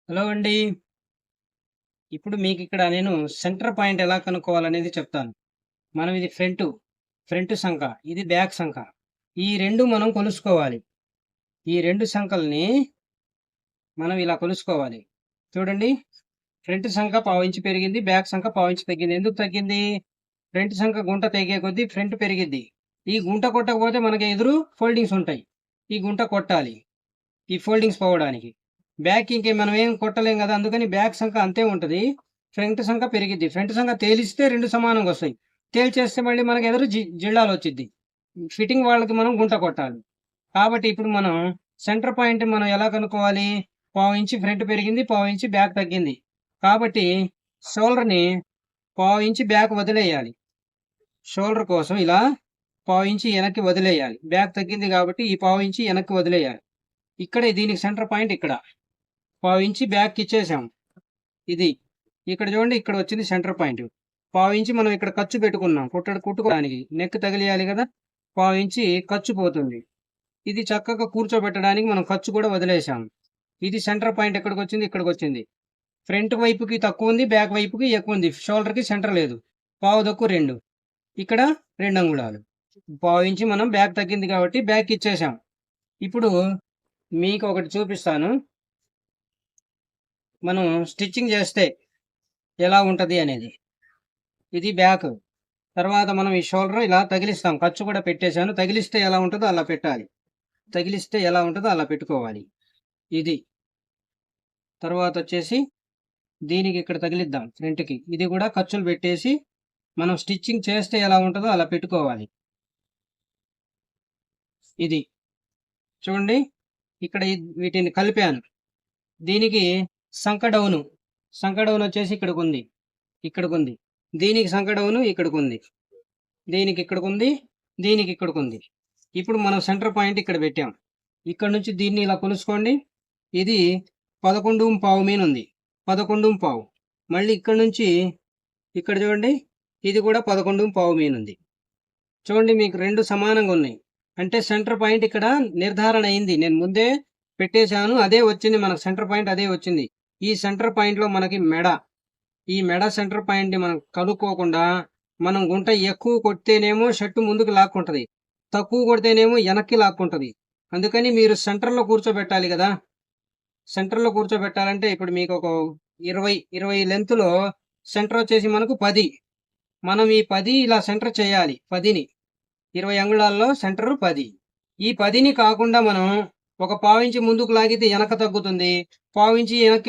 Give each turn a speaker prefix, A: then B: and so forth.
A: Hello అండి. ఇప్పుడు మీకిక్కడ నేను సెంటర్ పాయింట్ ఎలా కనుక్కోవాలనేది చెప్తాను. మనం ఇది ఫ్రంట్ సంఖ, ఇది బ్యాక్ సంఖ. ఈ 2 మనం కొలుసుకోవాలి. ఈ 2 సంఖల్ని మనం ఇలా కొలుసుకోవాలి. చూడండి. ఫ్రంట్ సంఖ పావించి పెరిగింది. బ్యాక్ సంఖ పావించి తగ్గింది. ఎందుకు తగ్గింది? ఫ్రంట్ సంఖ గుంట తెగే కొద్దీ ఫ్రంట్ పెరిగిద్ది. ఈ గుంట కొట్టకపోతే మనకి ఎదురు ఫోల్డింగ్స్ ఉంటాయి. ఈ గుంట కొట్టాలి. ఈ ఫోల్డింగ్స్ పోవడానికి. బ్యాక్ ఇంకే మనం ఏం కొట్టలేం కదా! అందుకని బ్యాక్ సంఖ అంతే ఉంటది. ఫ్రంట్ సంఖ పెరిగిద్ది. ఫ్రంట్ సంఖ తేలిస్తే 2 సమానంగా వస్తాయి. తేల్చేస్తే మళ్ళీ మనకు ఎదురు జిల్లాలొచ్చిద్ది. ఫిట్టింగ్ వాళ్ళకి మనం గుంట కొట్టాలి. కాబట్టి ఇప్పుడు మనం సెంటర్ పాయింట్ మనం ఎలా కనుక్కోవాలి? పావించి ఫ్రంట్ పెరిగింది, పావించి బ్యాక్ తగ్గింది. కాబట్టి షోల్డర్‌ని పావించి బ్యాక్ వదిలేయాలి. షోల్డర్ కోసం ఇలా పావించి వెనక్కి వదిలేయాలి. బ్యాక్ తగ్గింది కాబట్టి ఈ పావించి వెనక్కి వదిలేయాలి. ఇక్కడే దీనికి సెంటర్ పాయింట్ ఇక్కడ. పావించి బ్యాక్ ఇచ్చేసాం. ఇది. ఇక్కడ చూడండి ఇక్కడ వచ్చింది సెంటర్ పాయింట్. పావించి మనం ఇక్కడ ఖర్చు పెట్టుకున్నాం. కుట్టుకోవడానికి. నెక్ తగిలియాలి కదా! పావించి ఖర్చు పోతుంది. ఇది చక్కగా కూర్చోబెట్టడానికి మనం ఖర్చు కూడా వదిలేసాం. ఇది సెంటర్ పాయింట్ ఎక్కడికొచ్చింది? ఇక్కడికొచ్చింది. ఫ్రంట్ వైపుకి తక్కువుంది. బ్యాక్ వైపుకి ఎక్కువుంది. షోల్డర్‌కి సెంటర్ లేదు. పావు తక్కువ 2. ఇక్కడ 2 అంగుళాలు. పావించి మనం బ్యాక్ తగ్గింది కాబట్టి బ్యాక్ ఇచ్చేసాం. ఇప్పుడు మీకొకటి చూపిస్తాను. మనం స్టిచ్చింగ్ చేస్తే ఎలా ఉంటది అనేది. ఇది బ్యాక్. తర్వాత మనం ఈ షోల్డర్ ఇలా తగిలిస్తాం. ఖర్చు కూడా పెట్టేశాను. తగిలిస్తే ఎలా ఉంటదో అలా పెట్టాలి. తగిలిస్తే ఎలా ఉంటదో అలా పెట్టుకోవాలి. ఇది. తర్వాతొచ్చేసి దీనికి ఇక్కడ తగిలిద్దాం ఫ్రంట్‌కి. ఇది కూడా ఖర్చులు పెట్టేసి మనం స్టిచ్చింగ్ చేస్తే ఎలా ఉంటదో అలా పెట్టుకోవాలి. ఇది. చూడండి. ఇక్కడ వీటిని కలిపాను. దీనికి సంక డౌను. సంక డౌన్ వచ్చేసి ఇక్కడికుంది. ఇక్కడికుంది. దీనికి సంక డౌను ఇక్కడికుంది. దీనికి ఇక్కడికుంది. దీనికి ఇక్కడికుంది. ఇప్పుడు మనం సెంటర్ పాయింట్ ఇక్కడ పెట్టాం. ఇక్కడ నుంచి దీన్ని ఇలా కొలుసుకోండి. ఇది 11.15 మీనుంది. 11.15. మళ్ళీ ఇక్కడ నుంచి ఇక్కడ చూడండి. ఇది కూడా 11.15 మీనుంది. చూడండి మీకు 2 సమానంగా ఉన్నాయి. అంటే సెంటర్ పాయింట్ ఇక్కడ నిర్ధారణ అయింది. నేను ముందే పెట్టేశాను. అదే వచ్చింది మనకు సెంటర్ పాయింట్ అదే వచ్చింది. ఈ సెంటర్ పాయింట్‌లో మనకి మెడ. ఈ మెడ సెంటర్ పాయింట్‌ని మనం కనుక్కోకుండా మనం గుంట ఎక్కువ కొడితేనేమో షర్ట్ ముందుకు లాక్కుంటది. తక్కువ కొడితేనేమో వెనక్కి లాక్కుంటది. అందుకని మీరు సెంటర్‌లో కూర్చోబెట్టాలి గదా! సెంటర్‌లో కూర్చోబెట్టాలంటే ఇప్పుడు మీకు ఒక 20 లెంగ్త్‌లో సెంటర్ వచ్చేసి మనకు 10. మనం ఈ 10 ఇలా సెంటర్ చేయాలి. 10ని 20 అంగుళాల్లో సెంటర్ 10. ఈ 10ని కాకుండా మనం ఒక పావించి ముందుకు లాగితే వెనక తగ్గుతుంది. పావించి వెనక్కి